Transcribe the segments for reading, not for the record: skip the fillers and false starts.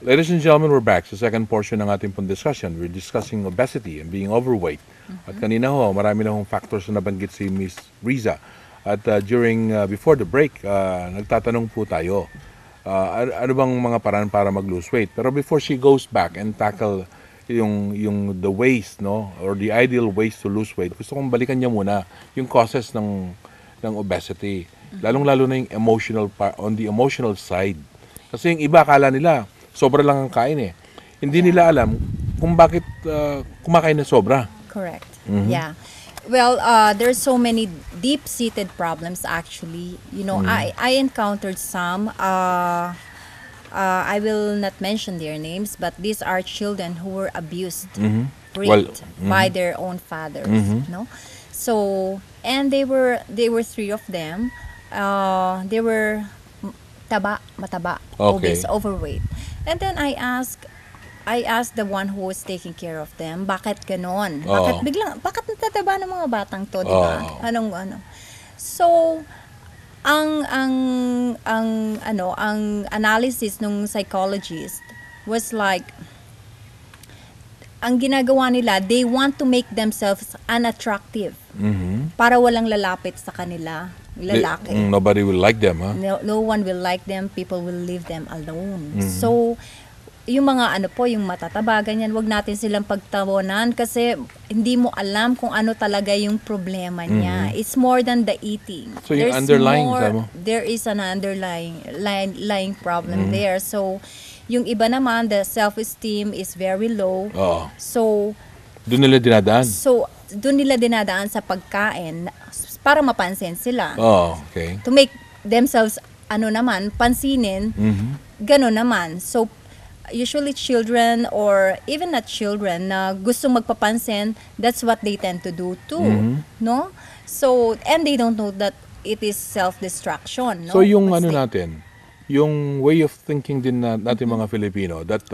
Ladies and gentlemen, we're back sa second portion ng ating pong discussion. We're discussing obesity and being overweight. At kanina ho, marami na hong factors na nabanggit si Miss Riza. At before the break, nagtatanong po tayo, ano bang mga paraan para mag-lose weight? Pero before she goes back and tackle yung the ways, no, or the ideal ways to lose weight, gusto kong balikan niya muna yung causes ng obesity. Lalong-lalo na yung on the emotional side. Kasi yung iba, akala nila, sobra lang ang kain eh. Hindi nila alam kung bakit kumakain na sobra. Correct. Yeah. Well, there's so many deep-seated problems actually. You know, I encountered some. I will not mention their names, but these are children who were abused, raped by their own fathers. No, so and they were 3 of them. They were mataba, obese, overweight. And then I asked the one who was taking care of them, bakit ganon? Bakit natataba ng mga batang to, di ba? Ano? So, ang analysis ng psychologist was like, ang ginagawa nila, they want to make themselves unattractive para walang lalapit sa kanila, lalaki. Nobody will like them, huh? No one will like them, people will leave them alone. So, yung mga yung matataba, ganyan, wag natin silang pagtawanan kasi hindi mo alam kung ano talaga yung problema niya. It's more than the eating. So, yung underlying, there is an underlying problem there. So, yung iba naman, the self-esteem is very low. So, doon nila dinadaan? So, doon nila dinadaan sa pagkain para mapansin sila. Okay. To make themselves, pansinin, gano'n naman. So, usually children or even not children na gustong magpapansin, that's what they tend to do too. No? So, and they don't know that it is self-destruction. No? So, yung yung way of thinking din natin mga Filipino, that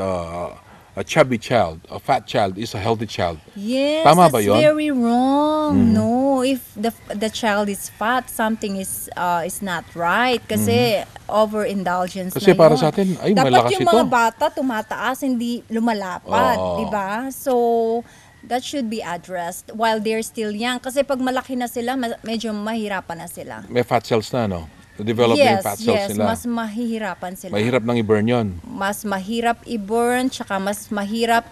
a chubby child, a fat child is a healthy child. Yes, tama that's ba yun? very wrong. No, if the child is fat, something is not right kasi overindulgence kasi na para yun. sa atin, ay dapat malakas yung ito. mga bata tumataas, hindi lumalapad, di ba? So that should be addressed while they're still young kasi pag malaki na sila, medyo mahirapan na sila. May fat cells na, no? Develop yung fat cells nila. Mas mahihirapan sila. Mahirap nang i-burn yun. Mas mahirap i-burn, tsaka mas mahirap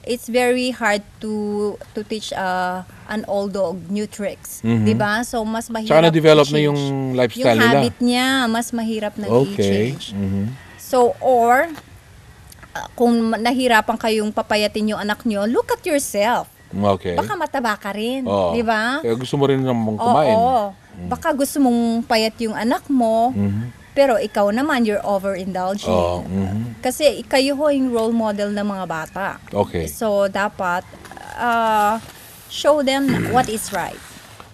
it's very hard to teach an old dog new tricks. Diba? So, mas mahirap tsaka na-develop na yung lifestyle nila. Yung habit niya, mas mahirap na i-change. So, or, kung nahirapan kayong papayatin yung anak nyo, look at yourself. Okay. Baka mataba ka rin. Di ba? Kaya gusto mo rin namang kumain. Baka gusto mong payat yung anak mo, pero ikaw naman, you're overindulging. Kasi kayo ho yung role model ng mga bata. Okay. So, dapat show them what is right.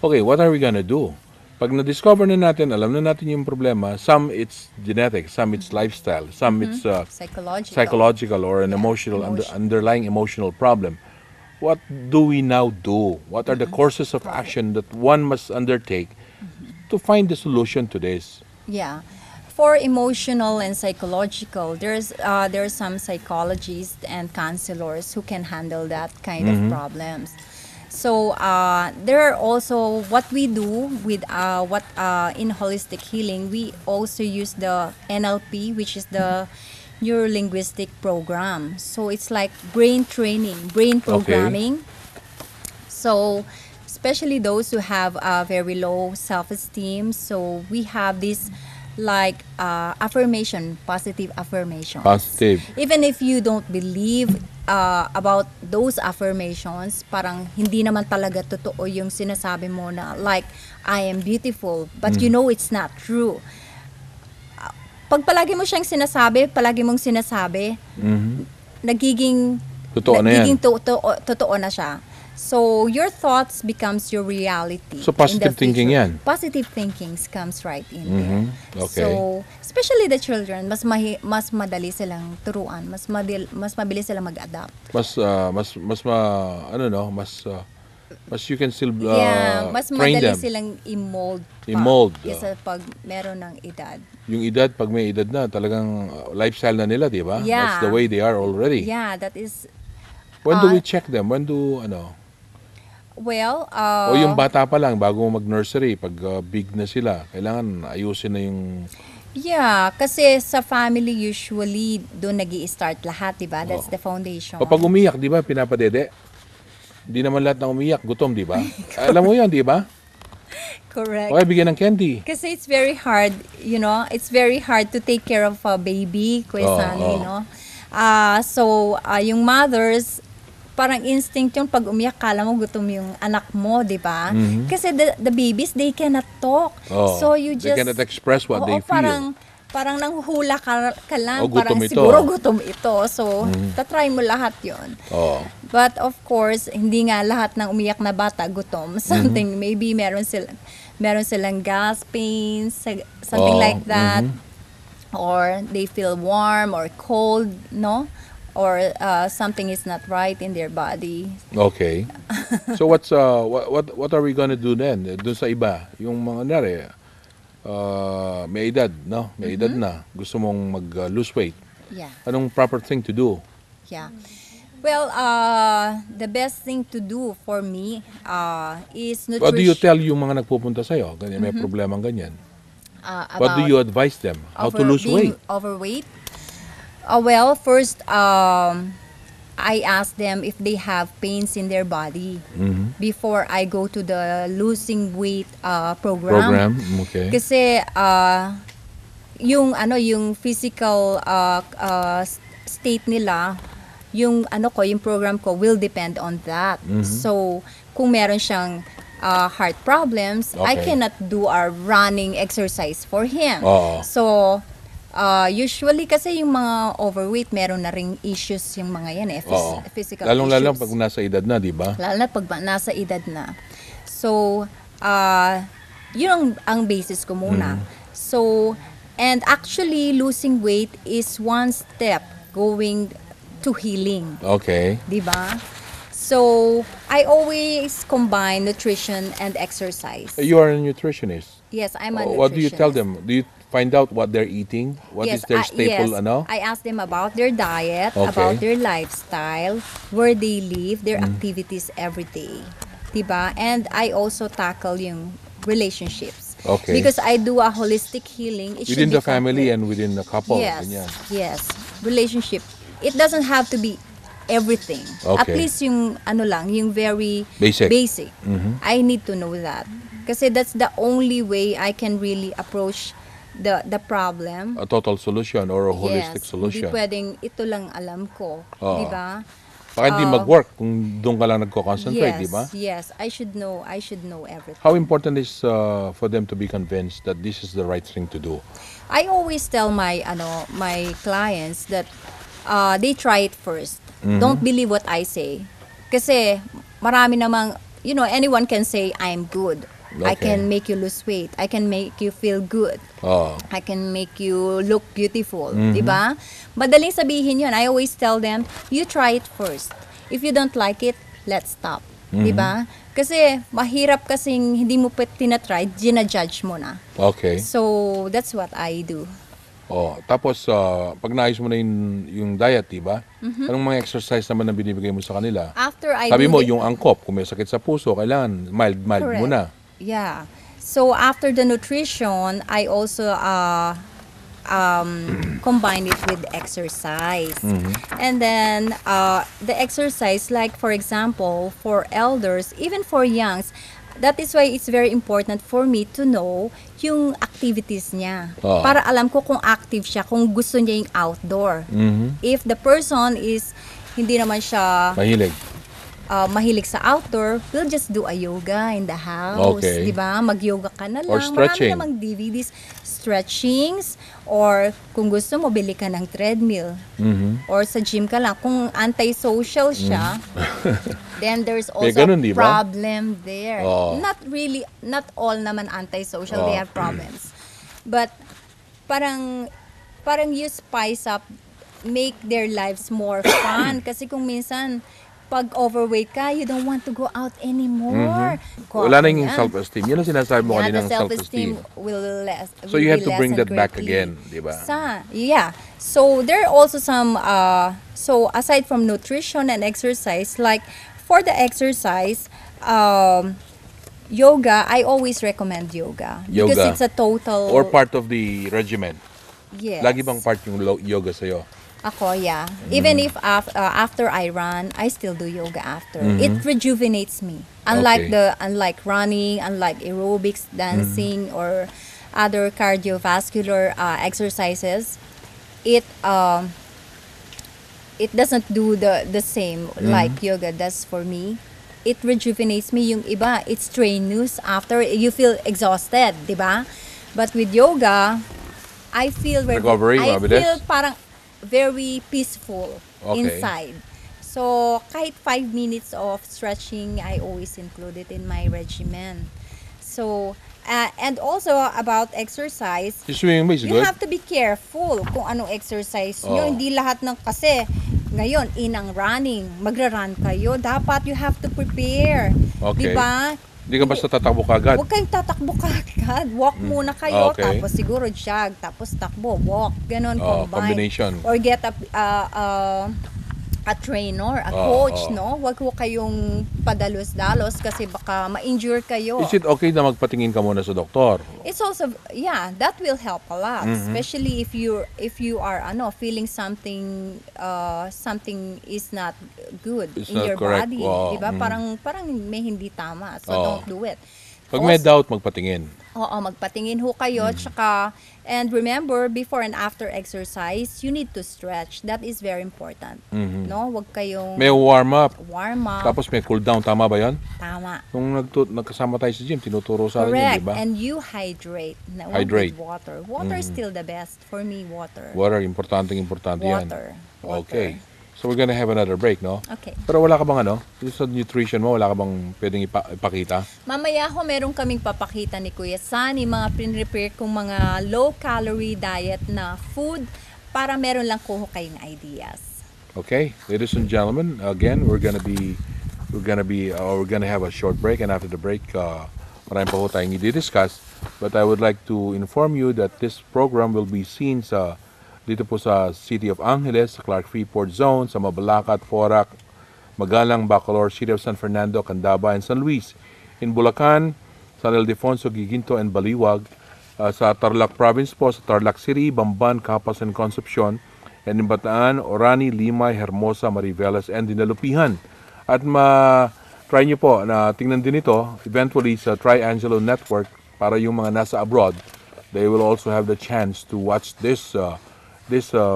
Okay, what are we gonna do? Pag na-discover na natin, alam na natin yung problema, some it's genetic, some it's lifestyle, some it's psychological or an underlying emotional problem. What do we now do? What are the courses of action that one must undertake to find the solution to this? Yeah. For emotional and psychological, there's some psychologists and counselors who can handle that kind of problems. So there are also what we do with in holistic healing, we also use the NLP, which is the Neuro-linguistic program. So it's like brain training, brain programming. So especially those who have very low self-esteem. So we have this like affirmation, positive affirmations. Positive. Even if you don't believe about those affirmations, parang hindi naman talaga totoo yung sinasabi mo na like, I am beautiful, but you know it's not true. Pag palagi mo siyang sinasabi, nagiging totoo na siya. So, your thoughts becomes your reality. So, positive thinking yan? Positive thinking comes right in there. Okay. So, especially the children, mas madali silang turuan, mas mabilis silang mag-adapt. Mas you can still mas train madali them. silang i-mold pa I-mold, kaysa pag meron ng edad. Yung edad, pag may edad na, talagang lifestyle na nila, di ba? That's Yeah. the way they are already. Yeah, that is, When do we check them? When do, ano? well, O yung bata pa lang, bago mag-nursery, pag big na sila, kailangan ayusin na yung... yeah, kasi sa family usually doon nag-i-start lahat, di ba? That's the foundation. O pag umiyak, di ba, pinapadede? Hindi naman lahat ng umiyak, gutom, di ba? Alam mo yan, di ba? Correct. O kaya bigyan ng candy. Kasi it's very hard, it's very hard to take care of a baby, Kuya Sunny, So, yung mothers, parang instinct yung pag umiyak, kala mo gutom yung anak mo, di ba? Kasi the babies, they cannot talk. Oh, So, you they just... cannot express what they feel. Parang nanghuhula ka lang. Oh, gutom parang ito. siguro gutom ito. So, tatry mo lahat yon. Oh. But of course, hindi nga lahat ng umiyak na bata gutom. Something, maybe meron silang gas pains, something like that. Or they feel warm or cold, no? Or something is not right in their body. Okay. So what are we gonna do then? Doon sa iba, yung mga nare, may edad, no? May edad na. Gusto mong mag-lose weight. Yeah. Anong proper thing to do? Yeah. Well, the best thing to do for me is nutrition. What do you tell yung mga nagpupunta sa'yo? Ganyan, may problemang ganyan. What do you advise them? How to lose weight? Overweight? Well, first, I ask them if they have pains in their body before I go to the losing weight program. Okay. Kasi yung physical state nila, yung program ko will depend on that. So, kung meron siyang heart problems, I Okay. cannot do a running exercise for him. Oo. So, usually kasi yung mga overweight, meron na ring issues yung mga yan Oo. physical Lalong-lalo issues. pag nasa edad na, di ba? Lalo na pag nasa edad na. So, yun ang basis ko muna. So, and actually, losing weight is one step going to healing. Okay. Di ba? So, I always combine nutrition and exercise. You are a nutritionist. Yes, I'm a nutritionist. What do you tell them? Do you find out what they're eating? What is their staple, yes. I ask them about their diet, Okay. about their lifestyle, where they live, their activities every day. Diba? And I also tackle yung relationships. Okay. Because I do a holistic healing. It should Within be the family complete. and within the couple. Yes, ganyan. yes. Relationship. It doesn't have to be everything. At Okay. least yung yung very Basic. I need to know that. Kasi that's the only way I can really approach the problem. A total solution or a holistic Yes, solution. hindi pwedeng ito lang alam ko, Oo. di ba? Baka hindi mag-work kung doon ka lang nagko-concentrate, Yes, di ba? yes, I should know everything. How important is for them to be convinced that this is the right thing to do? I always tell my clients that they try it first. Don't believe what I say. Kasi marami namang, anyone can say I'm good. I Okay. can make you lose weight. I can make you feel good. Oh. I can make you look beautiful, di ba? Madaling sabihin yun. I always tell them, you try it first. If you don't like it, let's stop. Di ba? Kasi mahirap kasing hindi mo pa tinatry, ginajudge mo na. Okay. So, that's what I do. Oh, tapos pag naayos mo na yung diet, di ba? Anong mga exercise naman na binibigay mo sa kanila? After I Sabi do mo, the- yung angkop, kung may sakit sa puso, kailangan mild Correct. muna. Yeah. So, after the nutrition, I also combine it with exercise. And then, the exercise, like for example, for elders, even for youngs, that is why it's very important for me to know yung activities niya. Oo. Para alam ko kung active siya, kung gusto niya yung outdoor. If the person is hindi naman siya Mahilig. mahilig sa outdoor, we'll just do a yoga in the house. Okay. Di ba? Mag-yoga ka na lang. Or stretching. Marami namang DVDs, stretchings, or kung gusto mo, bili ka ng treadmill. Or sa gym ka lang. Kung anti-social siya, then there's also ganun, di a ba? problem there. Oo. Not really, not all naman anti-social, they have problems. But parang you spice up, make their lives more fun. Kasi kung minsan, pag overweight ka, you don't want to go out anymore. Ko Wala na ako yung yan. self-esteem. Yan ang sinasabi mo Yeah, kanina the ng self-esteem. will less. So you have to bring that back again, di ba? Yeah. So there are also some. So aside from nutrition and exercise, like for the exercise, yoga. I always recommend yoga because Yoga. it's a total. Or part of the regimen. Yes. Lagi bang part yung yoga sa'yo? Ako, yeah. Even if after I run, I still do yoga after. It rejuvenates me. Unlike Okay. unlike running, unlike aerobics, dancing, or other cardiovascular exercises, it it doesn't do the same like yoga does for me. It rejuvenates me. Yung iba, it's strenuous after you feel exhausted, di ba? But with yoga, I feel Recovery, I mabilis? feel parang very peaceful Okay. inside. So, kahit 5 minutes of stretching, I always include it in my regimen. So, and also about exercise, Yung swimming ba is you good? have to be careful kung anong exercise Oh. nyo. Hindi lahat ng kasi ngayon, inang running, magra-run kayo, dapat you have to prepare. Okay. Diba? Hindi ka basta tatakbo kagad. Huwag kayong tatakbo kagad. Walk muna kayo, Okay. tapos siguro jog, tapos takbo, walk. Ganon, Oh, combine. combination. Or get a trainer, a coach, no? Huwag ko kayong padalos-dalos kasi baka ma-injure kayo. Is it okay na magpatingin ka muna sa doktor? It's also, yeah, that will help a lot, especially if you are feeling something something is not good It's in not your correct. body, Wow. 'di ba? Parang may hindi tama. So Oo. don't do it. Pag may doubt, magpatingin. Oo, magpatingin ho kayo. Tsaka, and remember, before and after exercise, you need to stretch. That is very important. No? Huwag kayong May warm up. warm up. Tapos may cool down. Tama ba yan? Tama. Nung nagkasama tayo sa gym, tinuturo sa atin yun, Correct. di ba? And you hydrate. Na- Hydrate. With water. Water is still the best. For me, water. Water, importante yan. Water. Okay. So we're gonna have another break, no? Okay. Pero wala ka bang yung sa nutrition mo, wala ka bang pwedeng ipakita? Mamaya ho, meron kaming papakita ni Kuya San, yung mga prepare kong mga low-calorie diet na food para meron lang ko kayong ideas. Okay, ladies and gentlemen, again, we're gonna have a short break, and after the break, marami pa ho tayong i-discuss. But I would like to inform you that this program will be seen dito po sa City of Angeles, sa Clark Freeport Zone, sa Mabalacat, Porac, Magalang, Bacolor, City of San Fernando, Candaba, and San Luis. In Bulacan, San Ildefonso, Giginto, and Baliwag. Sa Tarlac Province po, sa Tarlac City, Bamban, Capas, and Concepcion. And in Bataan, Orani, Limay, Hermosa, Mariveles, and Dinalupihan. At try nyo po na tingnan din ito eventually sa Triangelo Network para yung mga nasa abroad, they will also have the chance to watch this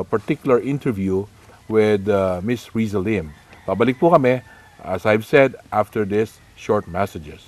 particular interview with Miss Riza Lim. Pabalik po kami, as I've said, after this short messages.